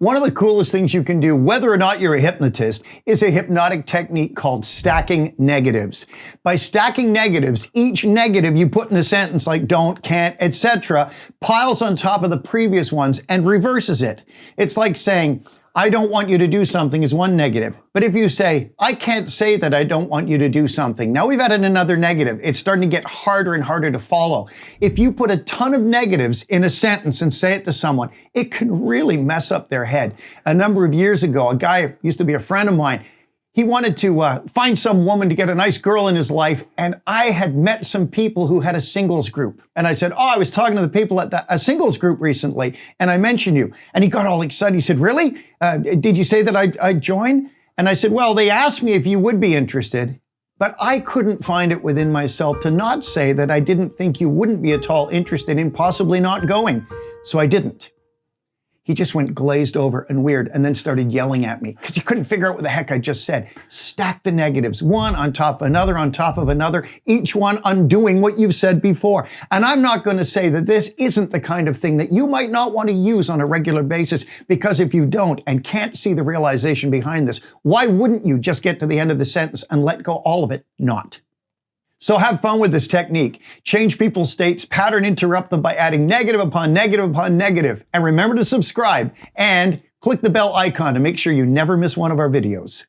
One of the coolest things you can do, whether or not you're a hypnotist, is a hypnotic technique called stacking negatives. By stacking negatives, each negative you put in a sentence like don't, can't, etc., piles on top of the previous ones and reverses it. It's like saying, I don't want you to do something is one negative. But if you say, I can't say that I don't want you to do something, now we've added another negative. It's starting to get harder and harder to follow. If you put a ton of negatives in a sentence and say it to someone, it can really mess up their head. A number of years ago, a guy used to be a friend of mine. He wanted to find some woman to get a nice girl in his life, and I had met some people who had a singles group. And I said, oh, I was talking to the people at a singles group recently, and I mentioned you. And he got all excited. He said, really? Did you say that I'd join? And I said, well, they asked me if you would be interested, but I couldn't find it within myself to not say that I didn't think you wouldn't be at all interested in possibly not going. So I didn't. He just went glazed over and weird and then started yelling at me because he couldn't figure out what the heck I just said. Stack the negatives, one on top of another on top of another, each one undoing what you've said before. And I'm not going to say that this isn't the kind of thing that you might not want to use on a regular basis, because if you don't and can't see the realization behind this, why wouldn't you just get to the end of the sentence and let go all of it? Not. So have fun with this technique. Change people's states, pattern interrupt them by adding negative upon negative upon negative. And remember to subscribe and click the bell icon to make sure you never miss one of our videos.